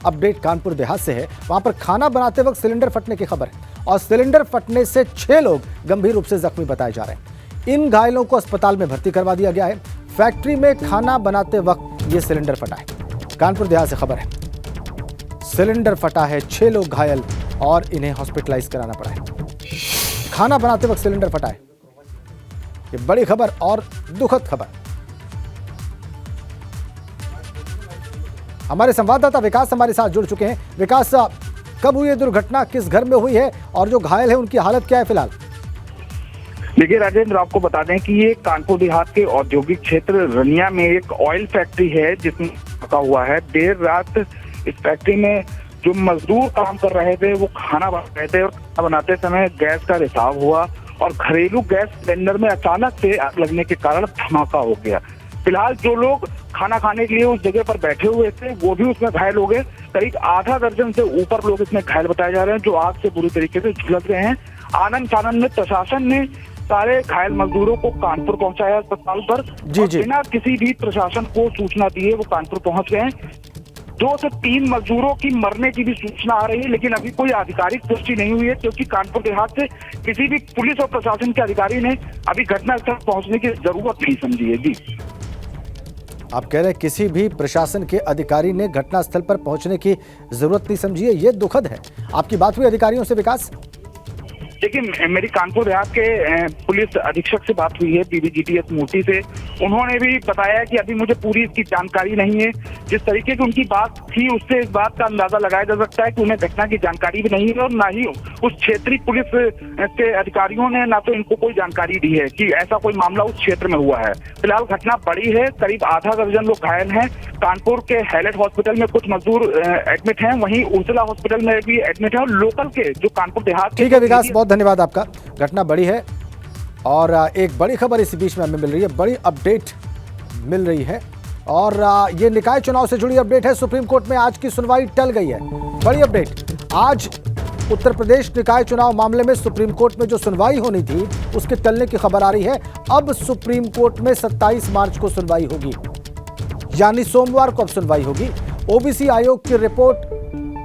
Update Kanpur Dehat से है। वहां पर खाना बनाते वक्त सिलेंडर फटने की खबर है और सिलेंडर फटने से 6 लोग गंभीर रूप से जख्मी बताए जा रहे हैं। इन घायलों को अस्पताल में भर्ती करवा दिया गया है। फैक्ट्री में खाना बनाते वक्त ये सिलेंडर फटा है। कानपुर देहात से खबर है, सिलेंडर फटा है, 6 लोग घायल और इन्हें हॉस्पिटलाइज कराना पड़ा है। खाना बनाते वक्त सिलेंडर फटा है, ये बड़ी खबर और दुखद खबर। हमारे संवाददाता विकास हमारे साथ जुड़ चुके हैं। विकास, कब हुई ये दुर्घटना, किस घर में हुई है और जो घायल है उनकी हालत क्या है फिलहाल? देखिए राजेंद्र, आपको बता दें कि ये कानपुर देहात के औद्योगिक क्षेत्र रनिया में एक ऑयल फैक्ट्री है जिसमें पका हुआ है। देर रात इस फैक्ट्री में जो मजदूर काम कर रहे थे वो खाना बना रहे थे और खाना बनाते समय गैस का रिसाव हुआ और घरेलू गैस सिलेंडर में अचानक से आग लगने के कारण धमाका हो गया। फिलहाल जो लोग खाना खाने के लिए उस जगह पर बैठे हुए थे वो भी उसमें घायल हो गए। करीब आधा दर्जन से ऊपर लोग इसमें घायल बताए जा रहे हैं जो आग से बुरी तरीके से झुलस गए हैं। आनंद फानंद में प्रशासन ने सारे घायल मजदूरों को कानपुर पहुंचाया अस्पताल पर। बिना किसी भी प्रशासन को सूचना दिए वो कानपुर पहुंच गए। 2 से 3 मजदूरों की मरने की भी सूचना आ रही है, लेकिन अभी कोई आधिकारिक पुष्टि नहीं हुई है क्योंकि कानपुर देहात से किसी भी पुलिस और प्रशासन के अधिकारी ने अभी घटनास्थल पहुंचने की जरूरत नहीं समझी है। जी, आप कह रहे हैं किसी भी प्रशासन के अधिकारी ने घटनास्थल पर पहुंचने की जरूरत नहीं समझी है, ये दुखद है। आपकी बात हुई अधिकारियों से विकास? देखिए, मेरी कानपुर देहात के पुलिस अधीक्षक से बात हुई है, पीबीजीटीएस मूर्ति से। उन्होंने भी बताया कि अभी मुझे पूरी इसकी जानकारी नहीं है। जिस तरीके की उनकी बात थी उससे इस बात का अंदाजा लगाया जा सकता है कि उन्हें घटना की जानकारी भी नहीं है और ना ही उस क्षेत्रीय पुलिस के अधिकारियों ने ना तो इनको कोई जानकारी दी है कि ऐसा कोई मामला उस क्षेत्र में हुआ है। फिलहाल घटना बड़ी है, करीब आधा दर्जन लोग घायल हैं। कानपुर के हैलेट हॉस्पिटल में कुछ मजदूर एडमिट हैं, वहीं उर्सला हॉस्पिटल में भी एडमिट है और लोकल के जो कानपुर देहात। ठीक है विकास, बहुत धन्यवाद आपका। घटना बड़ी है और एक बड़ी खबर इसी बीच में हमें मिल रही है, बड़ी अपडेट मिल रही है और ये निकाय चुनाव से जुड़ी अपडेट है। सुप्रीम कोर्ट में आज की सुनवाई टल गई है। बड़ी अपडेट, आज उत्तर प्रदेश निकाय चुनाव मामले में सुप्रीम कोर्ट में जो सुनवाई होनी थी उसके टलने की खबर आ रही है। अब सुप्रीम कोर्ट में 27 मार्च को सुनवाई होगी, यानी सोमवार को अब सुनवाई होगी। ओबीसी आयोग की रिपोर्ट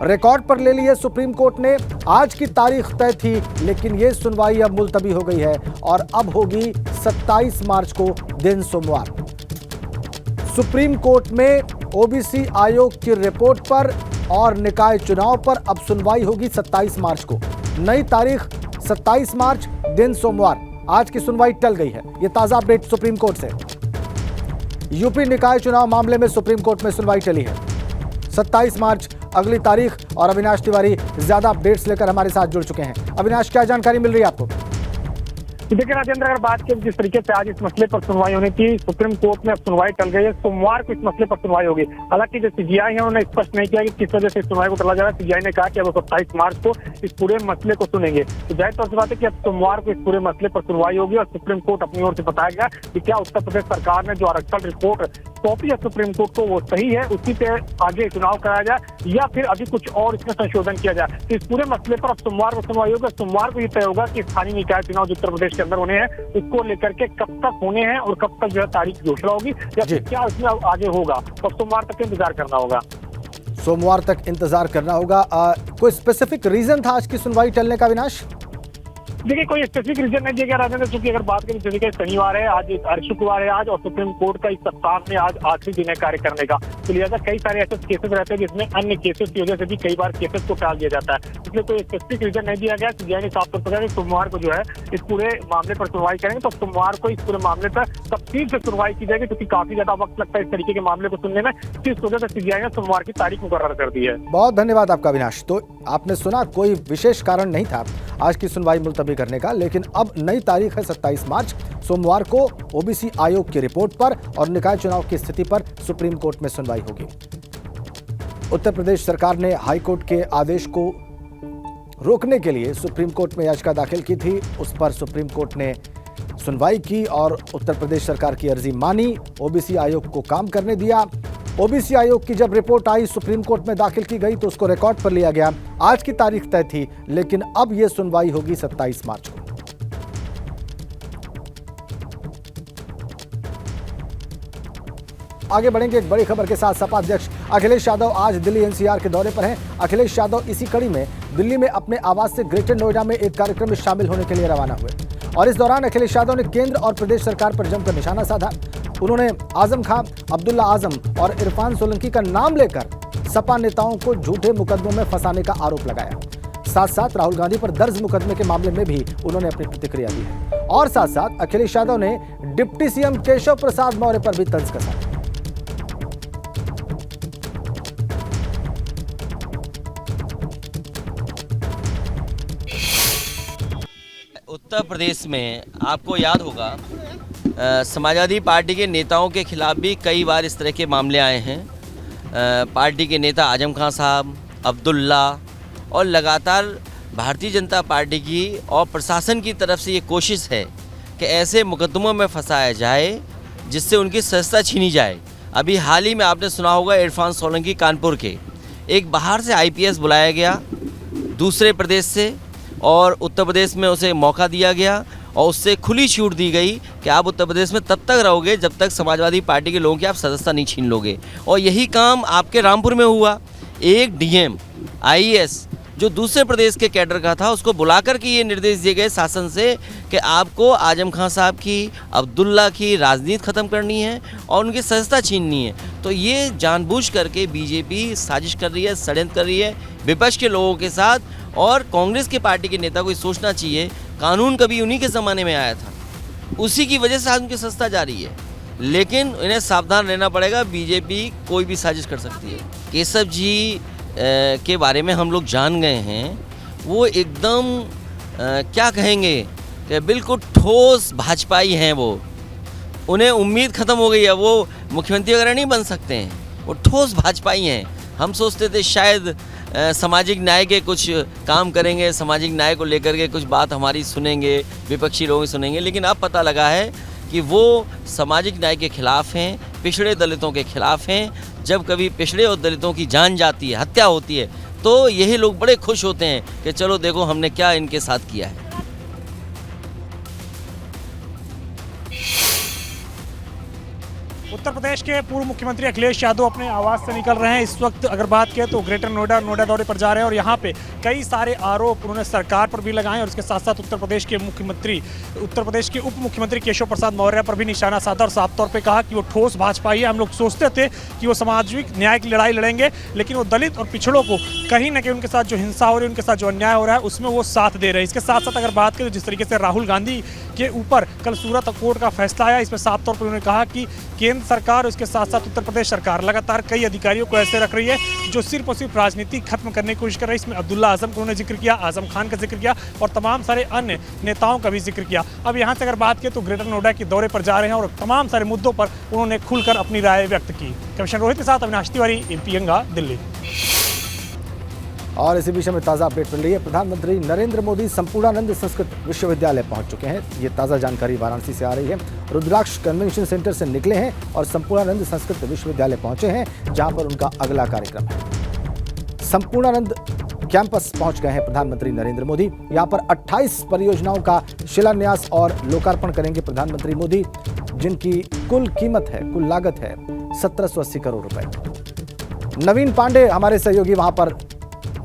रिकॉर्ड पर ले ली है सुप्रीम कोर्ट ने। आज की तारीख तय थी लेकिन यह सुनवाई अब मुलतवी हो गई है और अब होगी 27 मार्च को, दिन सोमवार। सुप्रीम कोर्ट में ओबीसी आयोग की रिपोर्ट पर और निकाय चुनाव पर अब सुनवाई होगी 27 मार्च को। नई तारीख 27 मार्च, दिन सोमवार। आज की सुनवाई टल गई है, यह ताजा अपडेट सुप्रीम कोर्ट से। यूपी निकाय चुनाव मामले में सुप्रीम कोर्ट में सुनवाई टली है। 27 मार्च अगली तारीख और अविनाश तिवारी ज्यादा अपडेट्स लेकर हमारे साथ जुड़ चुके हैं। अविनाश, क्या जानकारी मिल रही है आपको? देखिए राजेंद्र, अगर बात करें जिस तरीके से आज इस मसले पर सुनवाई होनी थी, सुप्रीम कोर्ट में अब सुनवाई टल गई है। सोमवार को इस मसले पर सुनवाई होगी। हालांकि जो सीजीआई है उन्होंने स्पष्ट नहीं किया कि किस वजह से इस सुनवाई को टला जा रहा है। सीजीआई ने कहा कि अब 27 मार्च को इस पूरे मसले को सुनेंगे। तो जाहिर तौर से बात है कि अब सोमवार को इस पूरे मसले पर सुनवाई होगी और सुप्रीम कोर्ट अपनी ओर से बताया गया कि क्या उत्तर प्रदेश सरकार ने जो आरक्षण रिपोर्ट सौंपी है सुप्रीम कोर्ट को वो सही है, उसी पे आगे चुनाव कराया जाए या फिर अभी कुछ और इसमें संशोधन किया जाए। तो इस पूरे मसले पर अब सोमवार को सुनवाई होगी। सोमवार को ये तय होगा कि स्थानीय निकाय चुनाव जो उत्तर प्रदेश के अंदर होने हैं इसको लेकर के कब तक होने हैं और कब तक जो है तारीख घोषणा होगी या फिर क्या इसमें आगे होगा। तो सोमवार तक इंतजार करना होगा। सोमवार तक इंतजार करना होगा। कोई स्पेसिफिक रीजन था आज की सुनवाई टलने का विनाश? देखिए, कोई स्पेसिफिक रीजन नहीं दिया गया राजेंद्र, क्योंकि अगर बात करें जैसे कि शनिवार है आज, शुक्रवार है आज और सुप्रीम कोर्ट का इस सप्ताह में आज आखिरी दिन है कार्य करने का। तो लिहाजा कई सारे ऐसे केसेस रहते हैं जिसमें अन्य केसेस की वजह से भी कई बार केसेस को टाल दिया जाता है, इसलिए कोई स्पेसिफिक रीजन नहीं दिया गया। सीजीआई ने साफ तौर पर कहा कि सोमवार को जो है इस पूरे मामले पर सुनवाई करेंगे। तो सोमवार को इस पूरे मामले पर तफसील से सुनवाई की जाएगी क्योंकि काफी ज्यादा वक्त लगता है इस तरीके के मामले को सुनने में। इस वजह से सीजीआई ने सोमवार की तारीख मुकर्रर कर दी है। बहुत धन्यवाद आपका अविनाश। तो आपने सुना, कोई विशेष कारण नहीं था आज की सुनवाई मुलतवी करने का, लेकिन अब नई तारीख है 27 मार्च। सोमवार को ओबीसी आयोग की रिपोर्ट पर और निकाय चुनाव की स्थिति पर सुप्रीम कोर्ट में सुनवाई होगी। उत्तर प्रदेश सरकार ने हाई कोर्ट के आदेश को रोकने के लिए सुप्रीम कोर्ट में याचिका दाखिल की थी, उस पर सुप्रीम कोर्ट ने सुनवाई की और उत्तर प्रदेश सरकार की अर्जी मानी, ओबीसी आयोग को काम करने दिया। ओबीसी आयोग की जब रिपोर्ट आई सुप्रीम कोर्ट में दाखिल की गई तो उसको रिकॉर्ड पर लिया गया। आज की तारीख तय थी लेकिन अब यह सुनवाई होगी 27 मार्च को। आगे बढ़ेंगे एक बड़ी खबर के साथ। सपा अध्यक्ष अखिलेश यादव आज दिल्ली एनसीआर के दौरे पर हैं। अखिलेश यादव इसी कड़ी में दिल्ली में अपने आवास से ग्रेटर नोएडा में एक कार्यक्रम में शामिल होने के लिए रवाना हुए और इस दौरान अखिलेश यादव ने केंद्र और प्रदेश सरकार पर जमकर निशाना साधा। उन्होंने आजम खान, अब्दुल्ला आजम और इरफान सोलंकी का नाम लेकर सपा नेताओं को झूठे मुकदमों में फंसाने का आरोप लगाया। साथ साथ राहुल गांधी पर दर्ज मुकदमे के मामले में भी उन्होंने अपनी प्रतिक्रिया दी है और साथ साथ अखिलेश यादव ने डिप्टी सीएम केशव प्रसाद मौर्य पर भी तंज कसा। उत्तर प्रदेश में आपको याद होगा समाजवादी पार्टी के नेताओं के खिलाफ भी कई बार इस तरह के मामले आए हैं। पार्टी के नेता आजम खान साहब, अब्दुल्ला और लगातार भारतीय जनता पार्टी की और प्रशासन की तरफ से ये कोशिश है कि ऐसे मुकदमों में फंसाया जाए जिससे उनकी सदस्यता छीनी जाए। अभी हाल ही में आपने सुना होगा इरफान सोलंकी कानपुर के, एक बाहर से आईपीएस बुलाया गया दूसरे प्रदेश से और उत्तर प्रदेश में उसे मौका दिया गया और उससे खुली छूट दी गई कि आप उत्तर प्रदेश में तब तक रहोगे जब तक समाजवादी पार्टी के लोगों की आप सदस्यता नहीं छीन लोगे। और यही काम आपके रामपुर में हुआ। एक डीएम आईएएस जो दूसरे प्रदेश के कैडर का था उसको बुलाकर के ये निर्देश दिए गए शासन से कि आपको आजम खान साहब की, अब्दुल्ला की राजनीति ख़त्म करनी है और उनकी सदस्यता छीननी है। तो ये जानबूझ करके बीजेपी साजिश कर रही है, षड्यंत्र कर रही है विपक्ष के लोगों के साथ। और कांग्रेस की पार्टी के नेता को ये सोचना चाहिए, कानून कभी उन्हीं के ज़माने में आया था, उसी की वजह से आज उनकी सत्ता जारी है। लेकिन इन्हें सावधान रहना पड़ेगा, बीजेपी कोई भी साजिश कर सकती है। केशव जी के बारे में हम लोग जान गए हैं, वो एकदम क्या कहेंगे कि बिल्कुल ठोस भाजपाई हैं। वो उन्हें उम्मीद ख़त्म हो गई है, वो मुख्यमंत्री वगैरह नहीं बन सकते हैं, वो ठोस भाजपाई हैं। हम सोचते थे शायद सामाजिक न्याय के कुछ काम करेंगे, सामाजिक न्याय को लेकर के कुछ बात हमारी सुनेंगे, विपक्षी लोग सुनेंगे, लेकिन अब पता लगा है कि वो सामाजिक न्याय के खिलाफ हैं, पिछड़े दलितों के खिलाफ हैं। जब कभी पिछड़े और दलितों की जान जाती है, हत्या होती है, तो यही लोग बड़े खुश होते हैं कि चलो देखो हमने क्या इनके साथ किया है। उत्तर प्रदेश के पूर्व मुख्यमंत्री अखिलेश यादव अपने आवास से निकल रहे हैं। इस वक्त अगर बात करें तो ग्रेटर नोएडा दौरे पर जा रहे हैं और यहाँ पे कई सारे आरोप उन्होंने सरकार पर भी लगाए और इसके साथ साथ उत्तर प्रदेश के उप मुख्यमंत्री केशव प्रसाद मौर्य पर भी निशाना साधा और साफ तौर पे कहा कि वो ठोस भाजपाई है। हम लोग सोचते थे कि वो सामाजिक न्याय की लड़ाई लड़ेंगे, लेकिन वो दलित और पिछड़ों को कहीं ना कहीं उनके साथ जो हिंसा हो रही है, उनके साथ जो अन्याय हो रहा है, उसमें वो साथ दे रहे हैं। इसके साथ साथ अगर बात करें तो जिस तरीके से राहुल गांधी के ऊपर कल सूरत कोर्ट का फैसला आया, इसमें साफ तौर पर उन्होंने कहा कि केंद्र सरकार और इसके साथ साथ उत्तर प्रदेश सरकार लगातार कई अधिकारियों को ऐसे रख रही है जो सिर्फ और सिर्फ राजनीति खत्म करने की कोशिश कर रही है। इसमें अब्दुल्ला आजम का उन्होंने जिक्र किया, आजम खान का जिक्र किया और तमाम सारे अन्य नेताओं का भी जिक्र किया। अब यहाँ से अगर बात करें तो ग्रेटर नोएडा के दौरे पर जा रहे हैं और तमाम सारे मुद्दों पर उन्होंने खुलकर अपनी राय व्यक्त की। कमिश्नर रोहित के साथ अविनाश तिवारी, एमपी गंगा, दिल्ली। और इसी विषय में ताज़ा अपडेट मिल रही है। प्रधानमंत्री नरेंद्र मोदी संपूर्णानंद संस्कृत विश्वविद्यालय पहुंच चुके हैं। ये ताज़ा जानकारी वाराणसी से आ रही है। रुद्राक्ष कन्वेंशन सेंटर से निकले हैं और संपूर्णानंद संस्कृत विश्वविद्यालय पहुंचे हैं, जहां पर उनका अगला कार्यक्रम है। संपूर्णानंद कैंपस पहुंच गए हैं प्रधानमंत्री नरेंद्र मोदी। यहां पर 28 परियोजनाओं का शिलान्यास और लोकार्पण करेंगे प्रधानमंत्री मोदी, जिनकी कुल लागत है 1780 करोड़ रुपए। नवीन पांडे हमारे सहयोगी वहां पर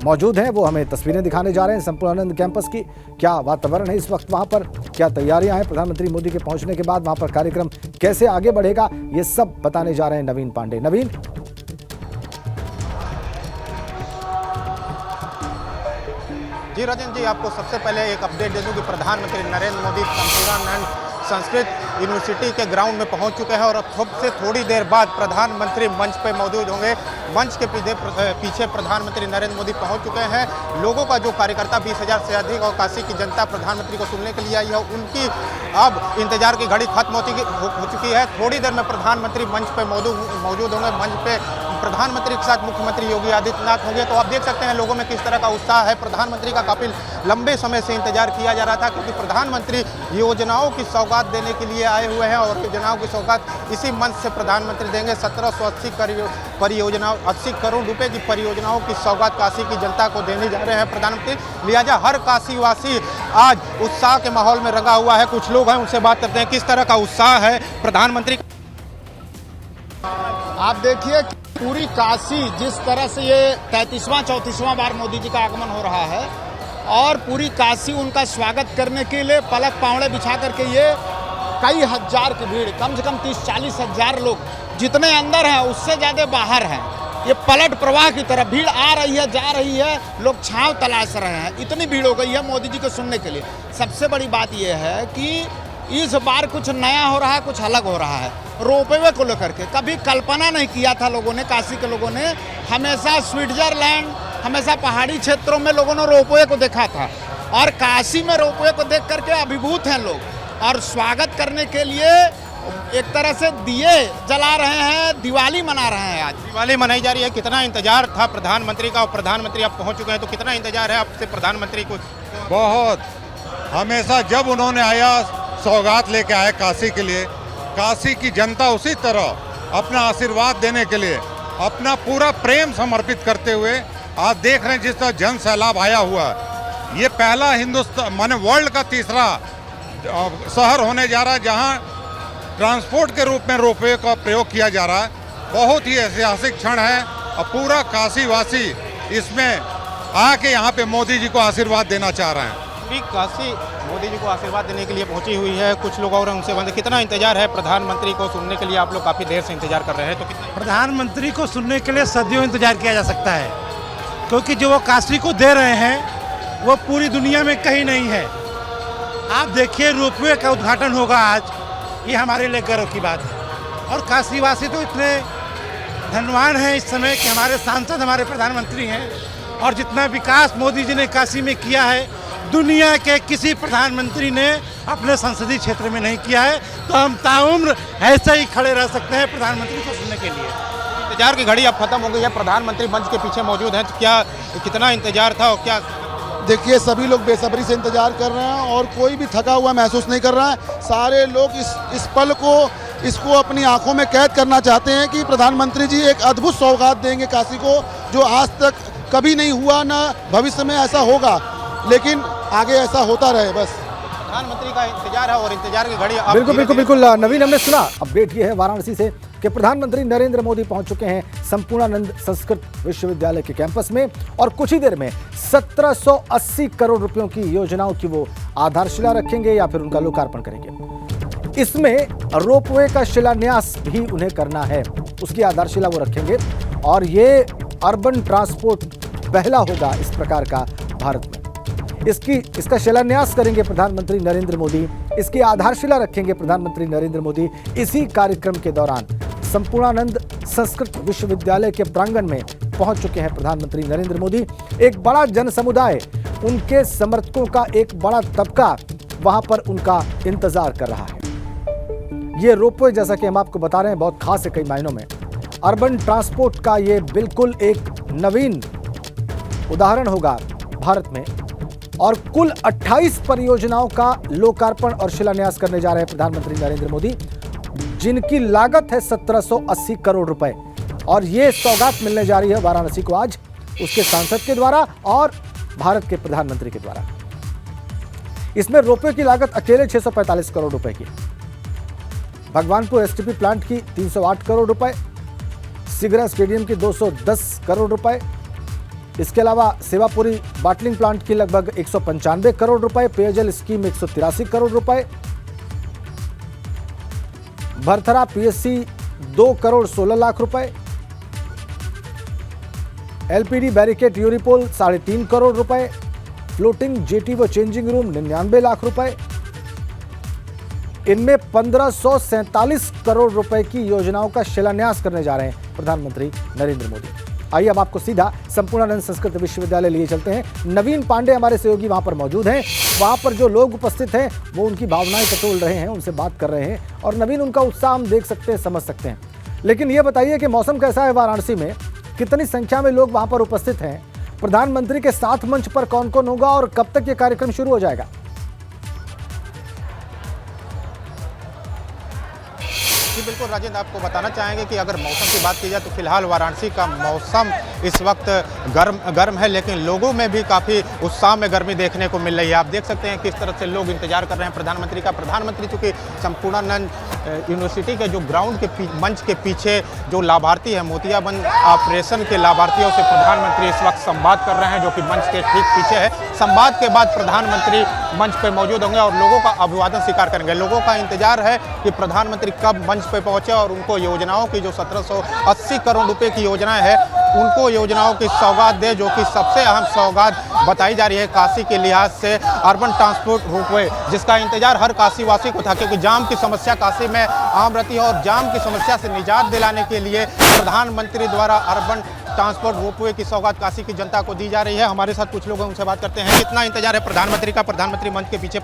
मौजूद हैं, वो हमें तस्वीरें दिखाने जा रहे हैं संपूर्णानंद कैंपस की। क्या वातावरण है इस वक्त वहां पर, क्या तैयारियां हैं प्रधानमंत्री मोदी के पहुंचने के बाद, वहां पर कार्यक्रम कैसे आगे बढ़ेगा, ये सब बताने जा रहे हैं नवीन पांडे। नवीन। जी राजेंद्र जी, आपको सबसे पहले एक अपडेट दे दूं कि प्रधानमंत्री नरेंद्र मोदी संपूर्णानंद संस्कृत यूनिवर्सिटी के ग्राउंड में पहुंच चुके हैं और अब से थोड़ी देर बाद प्रधानमंत्री मंच पर मौजूद होंगे। मंच के पीछे प्रधानमंत्री नरेंद्र मोदी पहुंच चुके हैं। लोगों का जो कार्यकर्ता 20,000 से अधिक और काशी की जनता प्रधानमंत्री को सुनने के लिए आई है, उनकी अब इंतजार की घड़ी खत्म हो चुकी है। थोड़ी देर में प्रधानमंत्री मंच पर मौजूद होंगे। मंच पे प्रधानमंत्री के साथ मुख्यमंत्री योगी आदित्यनाथ होंगे। तो आप देख सकते हैं लोगों में किस तरह का उत्साह है। प्रधानमंत्री का काफी लंबे समय से इंतजार किया जा रहा था, क्योंकि प्रधानमंत्री योजनाओं की सौगात देने के लिए आए हुए हैं और योजनाओं की सौगात इसी मंच से प्रधानमंत्री देंगे। 80 करोड़ रुपए की परियोजनाओं की सौगात काशी की जनता को देने जा रहे हैं प्रधानमंत्री। लिहाजा हर काशीवासी आज उत्साह के माहौल में रंगा हुआ है। कुछ लोग हैं, उनसे बात करते हैं किस तरह का उत्साह है प्रधानमंत्री। आप देखिए पूरी काशी जिस तरह से ये 33वां 34वां बार मोदी जी का आगमन हो रहा है और पूरी काशी उनका स्वागत करने के लिए पलक पावड़े बिछा करके ये कई हजार की भीड़, कम से कम 30-40 हजार लोग जितने अंदर हैं उससे ज़्यादा बाहर हैं। ये पलट प्रवाह की तरह भीड़ आ रही है, जा रही है, लोग छांव तलाश रहे हैं। इतनी भीड़ हो गई है मोदी जी को सुनने के लिए। सबसे बड़ी बात यह है कि इस बार कुछ नया हो रहा है, कुछ अलग हो रहा है। रोपवे को लेकर के कभी कल्पना नहीं किया था लोगों ने, काशी के लोगों ने। हमेशा स्विट्जरलैंड, हमेशा पहाड़ी क्षेत्रों में लोगों ने रोपवे को देखा था और काशी में रोपवे को देख करके अभिभूत हैं लोग और स्वागत करने के लिए एक तरह से दिए जला रहे हैं, दिवाली मना रहे हैं। आज दिवाली मनाई जा रही है। कितना इंतजार था प्रधानमंत्री का और प्रधानमंत्री अब पहुंच चुके हैं, तो कितना इंतजार है आपसे प्रधानमंत्री को? बहुत, हमेशा जब उन्होंने आया सौगात लेके आए काशी के लिए। काशी की जनता उसी तरह अपना आशीर्वाद देने के लिए अपना पूरा प्रेम समर्पित करते हुए आज देख रहे हैं जिस तरह जन सैलाब आया हुआ है। ये पहला हिंदुस्तान माने वर्ल्ड का तीसरा शहर होने जा रहा है जहां ट्रांसपोर्ट के रूप में रोपवे का प्रयोग किया जा रहा है। बहुत ही ऐतिहासिक क्षण है और पूरा काशीवासी इसमें आके यहाँ पे मोदी जी को आशीर्वाद देना चाह रहे हैं। पूरी काशी मोदी जी को आशीर्वाद देने के लिए पहुंची हुई है। कुछ लोग और उनसे बंद। कितना इंतजार है प्रधानमंत्री को सुनने के लिए? आप लोग काफी देर से इंतजार कर रहे हैं, तो कितना? प्रधानमंत्री को सुनने के लिए सदियों इंतजार किया जा सकता है, क्योंकि जो वो काशी को दे रहे हैं वो पूरी दुनिया में कहीं नहीं है। आप देखिए रोपवे का उद्घाटन होगा आज, ये हमारे लिए गर्व की बात है। और काशीवासी तो इतने धनवान हैं इस समय कि हमारे सांसद हमारे प्रधानमंत्री हैं और जितना विकास मोदी जी ने काशी में किया है दुनिया के किसी प्रधानमंत्री ने अपने संसदीय क्षेत्र में नहीं किया है। तो हम ताउम्र ऐसे ही खड़े रह सकते हैं प्रधानमंत्री को सुनने के लिए। इंतजार की घड़ी अब खत्म हो गई है। प्रधानमंत्री मंच के पीछे मौजूद हैं, तो क्या कितना इंतजार था और क्या? देखिए सभी लोग बेसब्री से इंतजार कर रहे हैं और कोई भी थका हुआ महसूस नहीं कर रहा है। सारे लोग इस पल को इसको अपनी आंखों में कैद करना चाहते हैं कि प्रधानमंत्री जी एक अद्भुत सौगात देंगे काशी को, जो आज तक कभी नहीं हुआ, ना भविष्य में ऐसा होगा, लेकिन आगे ऐसा होता रहे बस। प्रधानमंत्री का इंतजार है और इंतजार की घड़ी बिल्कुल नवीन, हमने सुना अपडेट ये है वाराणसी से कि प्रधानमंत्री नरेंद्र मोदी पहुंच चुके हैं संपूर्णानंद संस्कृत विश्वविद्यालय के कैंपस में और कुछ ही देर में 1780 करोड़ रुपयों की योजनाओं की वो आधारशिला रखेंगे या फिर उनका लोकार्पण करेंगे। इसमें रोपवे का शिलान्यास भी उन्हें करना है, उसकी आधारशिला वो रखेंगे और ये अर्बन ट्रांसपोर्ट पहला होगा इस प्रकार का भारत में। इसका शिलान्यास करेंगे प्रधानमंत्री नरेंद्र मोदी, इसकी आधारशिला रखेंगे प्रधानमंत्री नरेंद्र मोदी। इसी कार्यक्रम के दौरान संपूर्णानंद संस्कृत विश्वविद्यालय के प्रांगण में पहुंच चुके हैं प्रधानमंत्री नरेंद्र मोदी। एक बड़ा जन समुदाय, उनके समर्थकों का एक बड़ा तबका वहां पर उनका इंतजार कर रहा है। ये रोपवे जैसा कि हम आपको बता रहे हैं बहुत खास है कई मायनों में। अर्बन ट्रांसपोर्ट का ये बिल्कुल एक नवीन उदाहरण होगा भारत में और कुल 28 परियोजनाओं का लोकार्पण और शिलान्यास करने जा रहे हैं प्रधानमंत्री नरेंद्र मोदी, जिनकी लागत है 1780 करोड़ रुपए। और ये सौगात मिलने जा रही है वाराणसी को आज उसके सांसद के द्वारा और भारत के प्रधानमंत्री के द्वारा। इसमें रोपवे की लागत अकेले 645 करोड़ रुपए की, भगवानपुर एसटीपी प्लांट की 308 करोड़ रुपए, सिगरा स्टेडियम की 210 करोड़ रुपए, इसके अलावा सेवापुरी बाटलिंग प्लांट की लगभग 195 करोड़ रुपए, पेयजल स्कीम 183 करोड़ रुपए, भरथरा पीएससी 2 करोड़ 16 लाख रुपए, एलपीडी बैरिकेड यूरिपोल 3.5 करोड़ रुपए, फ्लोटिंग जेटी व चेंजिंग रूम 99 लाख रुपए। इनमें 1547 करोड़ रुपए की योजनाओं का शिलान्यास करने जा रहे हैं प्रधानमंत्री नरेंद्र मोदी। आइए अब आपको सीधा संपूर्णानंद संस्कृत विश्वविद्यालय लिए चलते हैं। नवीन पांडे हमारे सहयोगी वहां पर मौजूद हैं। वहां पर जो लोग उपस्थित हैं वो उनकी भावनाएं टटोल रहे हैं, उनसे बात कर रहे हैं और नवीन उनका उत्साह हम देख सकते हैं, समझ सकते हैं। लेकिन ये बताइए कि मौसम कैसा है वाराणसी में, कितनी संख्या में लोग वहां पर उपस्थित हैं, प्रधानमंत्री के साथ मंच पर कौन कौन होगा और कब तक ये कार्यक्रम शुरू हो जाएगा? जी बिल्कुल राजेंद्र, आपको बताना चाहेंगे कि अगर मौसम की बात की जाए तो फिलहाल वाराणसी का मौसम इस वक्त गर्म है, लेकिन लोगों में भी काफ़ी उत्साह में गर्मी देखने को मिल रही है। आप देख सकते हैं किस तरह से लोग इंतजार कर रहे हैं प्रधानमंत्री का। प्रधानमंत्री चूँकि संपूर्णानंद यूनिवर्सिटी के जो ग्राउंड के मंच के पीछे जो लाभार्थी है, मोतियाबंद ऑपरेशन के लाभार्थियों से प्रधानमंत्री इस वक्त संवाद कर रहे हैं, जो कि मंच के ठीक पीछे है। संवाद के बाद प्रधानमंत्री मंच पर मौजूद होंगे और लोगों का अभिवादन स्वीकार करेंगे। लोगों का इंतजार है कि प्रधानमंत्री कब मंच पर पहुंचे और उनको योजनाओं की जो 1780 करोड़ रुपए की योजनाएं है, उनको योजनाओं की सौगात दे, जो कि सबसे अहम सौगात बताई जा रही है काशी के लिहाज से, अर्बन ट्रांसपोर्ट रोपवे, जिसका इंतजार हर काशीवासी को था, क्योंकि जाम की समस्या काशी में आम रहती है और जाम की समस्या से निजात दिलाने के लिए प्रधानमंत्री द्वारा अर्बन ट्रांसपोर्ट रोपवे की सौगात काशी की जनता को दी जा रही है। हमारे साथ कुछ लोग हैं, उनसे बात करते हैं। कितना इंतजार है प्रधानमंत्री का? प्रधानमंत्री मंच के पीछे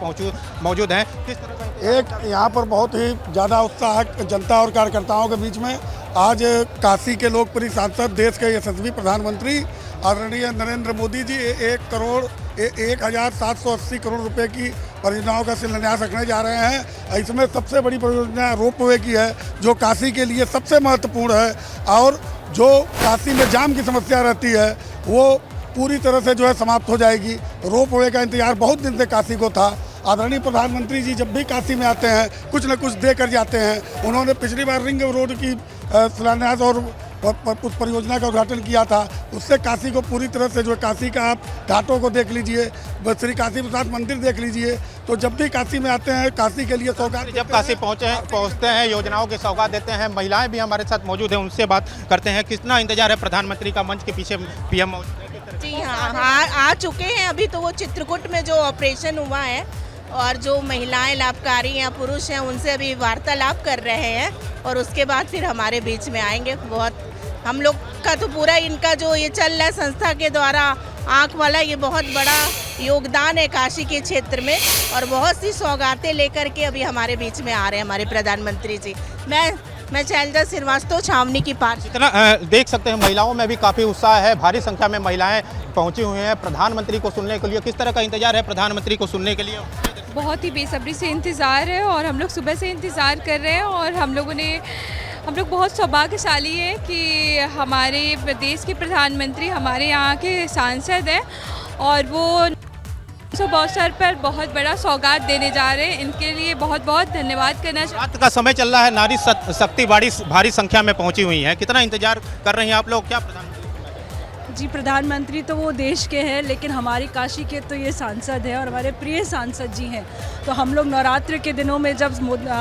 मौजूद हैं। किस तरह का एक यहाँ पर बहुत ही ज़्यादा उत्साह जनता और कार्यकर्ताओं के बीच में आज काशी के लोकप्रिय सांसद, देश के यशस्वी प्रधानमंत्री आदरणीय नरेंद्र मोदी जी 1,780 करोड़ रुपए की परियोजनाओं का शिलान्यास रखने जा रहे हैं। इसमें सबसे बड़ी परियोजना रोपवे की है, जो काशी के लिए सबसे महत्वपूर्ण है और जो काशी में जाम की समस्या रहती है वो पूरी तरह से जो है समाप्त हो जाएगी। रोपवे का इंतजार बहुत दिन से काशी को था। आदरणीय प्रधानमंत्री जी जब भी काशी में आते हैं कुछ न कुछ दे कर जाते हैं। उन्होंने पिछली बार रिंग रोड की शिलान्यास और उस परियोजना का उद्घाटन किया था। उससे काशी को पूरी तरह से जो है, काशी का आप घाटों को देख लीजिए, श्री काशी प्रसाद मंदिर देख लीजिए। तो जब भी काशी में आते हैं काशी के लिए सौगात, जब काशी पहुंचते हैं योजनाओं की सौगात देते हैं। महिलाएं भी हमारे साथ मौजूद हैं, उनसे बात करते हैं। कितना इंतजार है प्रधानमंत्री का? मंच के पीछे पीएम मौजूद है। जी हाँ, आ चुके हैं। अभी तो वो चित्रकूट में जो ऑपरेशन हुआ है और जो महिलाएं लाभकारी या पुरुष हैं उनसे अभी वार्तालाप कर रहे हैं और उसके बाद फिर हमारे बीच में आएंगे। बहुत हम लोग का तो पूरा इनका जो ये चल रहा है संस्था के द्वारा आँख वाला, ये बहुत बड़ा योगदान है काशी के क्षेत्र में और बहुत सी सौगातें लेकर के अभी हमारे बीच में आ रहे हैं हमारे प्रधानमंत्री जी। मैं शैलजा श्रीवास्तव, छावनी की पार्षद। इतना देख सकते हैं महिलाओं में भी काफ़ी उत्साह है, भारी संख्या में महिलाएं पहुंची हुई हैं प्रधानमंत्री को सुनने के लिए। किस तरह का इंतजार है प्रधानमंत्री को सुनने के लिए? बहुत ही बेसब्री से इंतज़ार है और हम लोग सुबह से इंतज़ार कर रहे हैं और हम लोग बहुत सौभाग्यशाली हैं कि हमारे प्रदेश के प्रधानमंत्री हमारे यहाँ के सांसद हैं और वो शुभ अवसर पर बहुत बड़ा सौगात देने जा रहे हैं। इनके लिए बहुत बहुत धन्यवाद करना चाहिए। रात का समय चल रहा है, नारी शक्ति भारी संख्या में पहुंची हुई है। कितना इंतजार कर रहे हैं आप लोग? क्या जी, प्रधानमंत्री तो वो देश के हैं लेकिन हमारी काशी के तो ये सांसद हैं और हमारे प्रिय सांसद जी हैं। तो हम लोग नवरात्र के दिनों में जब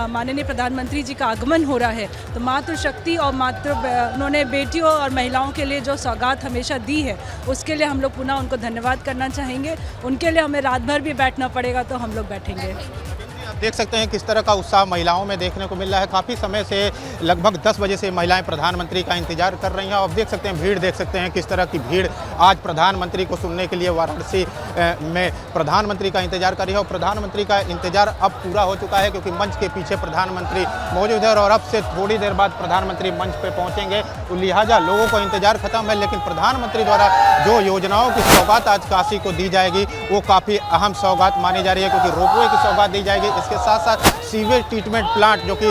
माननीय प्रधानमंत्री जी का आगमन हो रहा है तो मातृशक्ति और उन्होंने बेटियों और महिलाओं के लिए जो सौगात हमेशा दी है उसके लिए हम लोग पुनः उनको धन्यवाद करना चाहेंगे। उनके लिए हमें रात भर भी बैठना पड़ेगा तो हम लोग बैठेंगे। आप देख सकते हैं किस तरह का उत्साह महिलाओं में देखने को मिल रहा है। काफ़ी समय से लगभग 10 बजे से महिलाएं प्रधानमंत्री का इंतजार कर रही हैं। आप देख सकते हैं भीड़, देख सकते हैं किस तरह की भीड़ आज प्रधानमंत्री को सुनने के लिए वाराणसी में प्रधानमंत्री का इंतजार कर रही है। और प्रधानमंत्री का इंतजार अब पूरा हो चुका है क्योंकि मंच के पीछे प्रधानमंत्री मौजूद है और अब से थोड़ी देर बाद प्रधानमंत्री मंच पर पहुँचेंगे। तो लिहाजा लोगों को इंतजार खत्म है, लेकिन प्रधानमंत्री द्वारा जो योजनाओं की सौगात आज काशी को दी जाएगी वो काफ़ी अहम सौगात मानी जा रही है, क्योंकि रोपवे की सौगात दी जाएगी। इसके साथ साथ सीवेज ट्रीटमेंट प्लांट, जो कि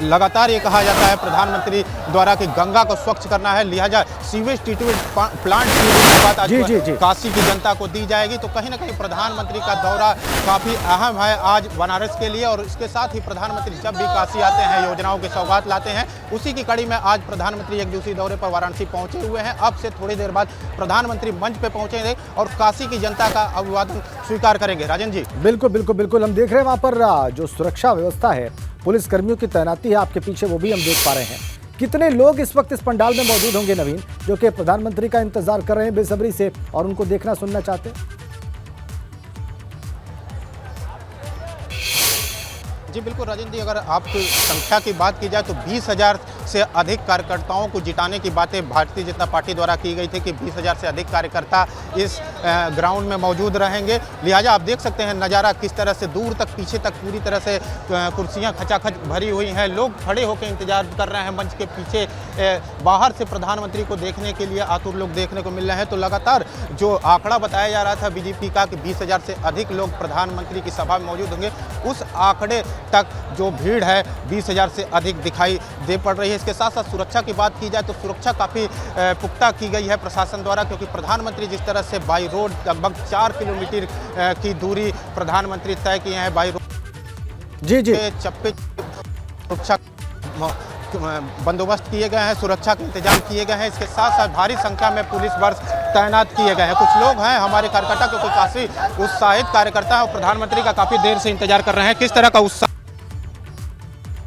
लगातार ये कहा जाता है प्रधानमंत्री द्वारा कि गंगा को स्वच्छ करना है, लिहाजा सीवेज ट्रीटमेंट प्लांट की बात आज काशी की जनता को दी जाएगी। तो कहीं ना कहीं प्रधानमंत्री का दौरा काफ़ी अहम है आज बनारस के लिए। और इसके साथ ही प्रधानमंत्री जब भी काशी आते हैं योजनाओं की सौगात लाते हैं, उसी की कड़ी में आज प्रधानमंत्री एक दिवसीय दौरे पर वाराणसी पहुंचे हुए हैं। अब से थोड़ी देर बाद प्रधानमंत्री मंच पे पहुंचेंगे और काशी की जनता का अभिवादन स्वीकार करेंगे। राजन जी, बिल्कुल बिल्कुल बिल्कुल, हम देख रहे हैं वहां पर जो सुरक्षा व्यवस्था है, पुलिस कर्मियों की तैनाती है आपके पीछे, वो भी हम देख पा रहे हैं। कितने लोग इस वक्त इस पंडाल में मौजूद होंगे नवीन, जो कि प्रधानमंत्री का इंतजार कर रहे हैं बेसब्री से और उनको देखना सुनना चाहते हैं? जी बिल्कुल राजन जी, अगर आप संख्या की बात की जाए तो 20,000 से अधिक कार्यकर्ताओं को जिताने की बातें भारतीय जनता पार्टी द्वारा की गई थी कि 20,000 से अधिक कार्यकर्ता इस ग्राउंड में मौजूद रहेंगे। लिहाजा आप देख सकते हैं नज़ारा किस तरह से दूर तक पीछे तक पूरी तरह से कुर्सियां खचाखच भरी हुई हैं। लोग खड़े होकर इंतजार कर रहे हैं मंच के पीछे। बाहर से प्रधानमंत्री को देखने के लिए आतुर लोग देखने को मिल रहे हैं। तो लगातार जो आंकड़ा बताया जा रहा था बीजेपी का कि 20,000 से अधिक लोग प्रधानमंत्री की सभा में मौजूद होंगे, उस आंकड़े तक जो भीड़ है 20,000 से अधिक दिखाई दे पड़ रही है। इसके साथ साथ सुरक्षा की बात की जाए तो सुरक्षा काफ़ी पुख्ता की गई है प्रशासन द्वारा, क्योंकि प्रधानमंत्री जिस तरह से बाई रोड लगभग 4 किलोमीटर की दूरी प्रधानमंत्री तय किए हैं बाई रोड जी जी चप्पे सुरक्षा बंदोबस्त किए गए हैं, सुरक्षा के इंतजाम किए गए हैं। इसके साथ साथ भारी संख्या में पुलिस बल तैनात किए गए हैं। कुछ लोग हैं हमारे कार्यकर्ता, क्योंकि काफ़ी उत्साहित कार्यकर्ता है और प्रधानमंत्री का काफ़ी देर से इंतजार कर रहे हैं। किस तरह का उत्साह?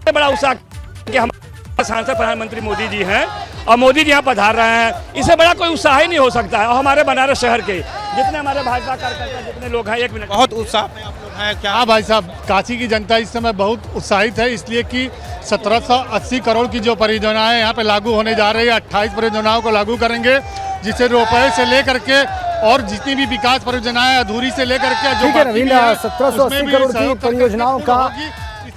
बड़ा उत्साह कि हमारे सांसद प्रधानमंत्री मोदी जी हैं और मोदी जी यहाँ पधार रहे हैं, इससे बड़ा कोई उत्साह ही नहीं हो सकता है। और हमारे बनारस शहर के जितने हमारे भाजपा कार्यकर्ता जितने लोग हैं, 1 मिनट, बहुत उत्साह में आप लोग हैं क्या? हाँ भाई साहब, काशी की जनता इस समय बहुत उत्साहित है, इसलिए कि 1780 करोड़ की जो परियोजनाएं यहाँ पे लागू होने जा रही है, 28 परियोजनाओं को लागू करेंगे, जिसे रुपए से लेकर के और जितनी भी विकास परियोजनाएं अधूरी से लेकर के ठीक है नवीन, 1780 करोड़ की परियोजनाओं का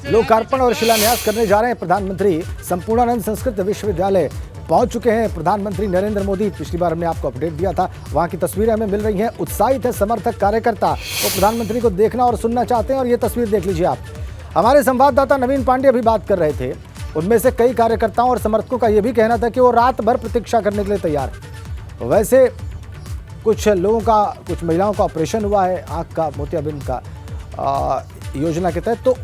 लोकार्पण और शिलान्यास करने जा रहे हैं प्रधानमंत्री। संपूर्णानंद संस्कृत विश्वविद्यालय पहुंच चुके हैं प्रधानमंत्री नरेंद्र मोदी। पिछली बार हमने आपको अपडेट दिया था, वहां की तस्वीरें हमें मिल रही हैं। उत्साहित है समर्थक कार्यकर्ता, वो प्रधानमंत्री को देखना और सुनना चाहते हैं। और ये तस्वीर देख लीजिए आप, हमारे संवाददाता नवीन पांडे अभी बात कर रहे थे। उनमें से कई कार्यकर्ताओं और समर्थकों का यह भी कहना था कि वो रात भर प्रतीक्षा करने के लिए तैयार है। वैसे कुछ लोगों का, कुछ महिलाओं का ऑपरेशन हुआ है आँख का, मोतियाबिंद का योजना के तहत, तो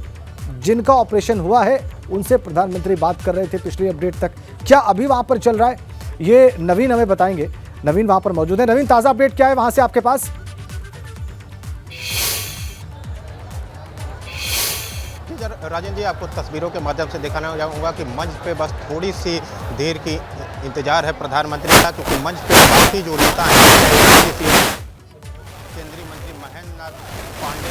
जिनका ऑपरेशन हुआ है उनसे प्रधानमंत्री बात कर रहे थे पिछली अपडेट तक। क्या अभी वहां पर चल रहा है ये नवीन हमें बताएंगे। नवीन वहां पर मौजूद है। नवीन, ताजा अपडेट क्या है वहां से आपके पास? राजेंद्र जी, आपको तस्वीरों के माध्यम से दिखाना चाहूँगा कि मंच पे बस थोड़ी सी देर की इंतजार है प्रधानमंत्री का, क्योंकि मंच पे बाकी जो नेता हैं, केंद्रीय मंत्री महेंद्र नाथ पांडे,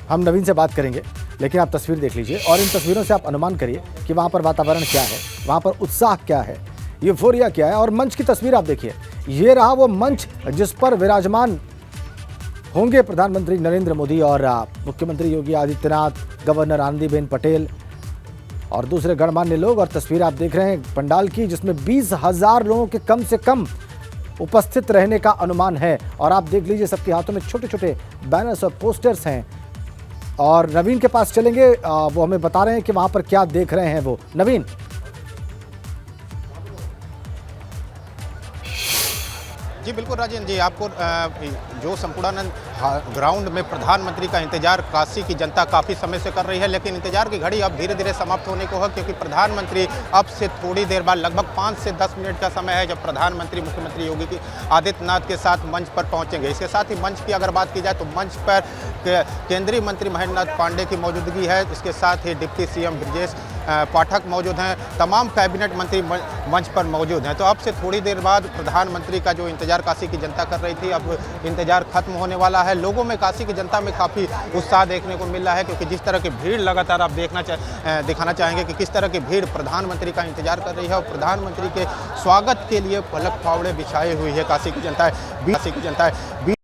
हम नवीन से बात करेंगे, लेकिन आप तस्वीर देख लीजिए और इन तस्वीरों से आप अनुमान करिए कि वहाँ पर वातावरण क्या है, वहाँ पर उत्साह क्या है, यूफोरिया क्या है। और मंच की तस्वीर आप देखिए, ये रहा वो मंच जिस पर विराजमान होंगे प्रधानमंत्री नरेंद्र मोदी और मुख्यमंत्री योगी आदित्यनाथ, गवर्नर आनंदीबेन पटेल और दूसरे गणमान्य लोग। और तस्वीर आप देख रहे हैं पंडाल की, जिसमें 20,000 लोगों के कम से कम उपस्थित रहने का अनुमान है। और आप देख लीजिए, सबके हाथों में छोटे छोटे बैनर्स और पोस्टर्स हैं। और नवीन के पास चलेंगे, वो हमें बता रहे हैं कि वहां पर क्या देख रहे हैं वो। नवीन, जी बिल्कुल राजेंद्र जी, आपको जो संपूर्णानंद ग्राउंड में प्रधानमंत्री का इंतजार काशी की जनता काफ़ी समय से कर रही है, लेकिन इंतजार की घड़ी अब धीरे धीरे समाप्त होने को है, क्योंकि प्रधानमंत्री अब से थोड़ी देर बाद, लगभग 5 से 10 मिनट का समय है, जब प्रधानमंत्री मुख्यमंत्री योगी आदित्यनाथ के साथ मंच पर पहुंचेंगे। इसके साथ ही मंच की अगर बात की जाए तो मंच पर केंद्रीय मंत्री महेंद्र नाथ पांडे की मौजूदगी है। इसके साथ ही डिप्टी सीएम ब्रजेश पाठक मौजूद हैं, तमाम कैबिनेट मंत्री मंच पर मौजूद हैं। तो अब से थोड़ी देर बाद प्रधानमंत्री का जो इंतजार काशी की जनता कर रही थी, अब इंतजार खत्म होने वाला है। लोगों में, काशी की जनता में काफ़ी उत्साह देखने को मिल रहा है, क्योंकि जिस तरह की भीड़ लगातार आप दिखाना चाहेंगे कि किस तरह की भीड़ प्रधानमंत्री का इंतजार कर रही है। और प्रधानमंत्री के स्वागत के लिए पलक फावड़े बिछाई हुई है काशी की जनता है।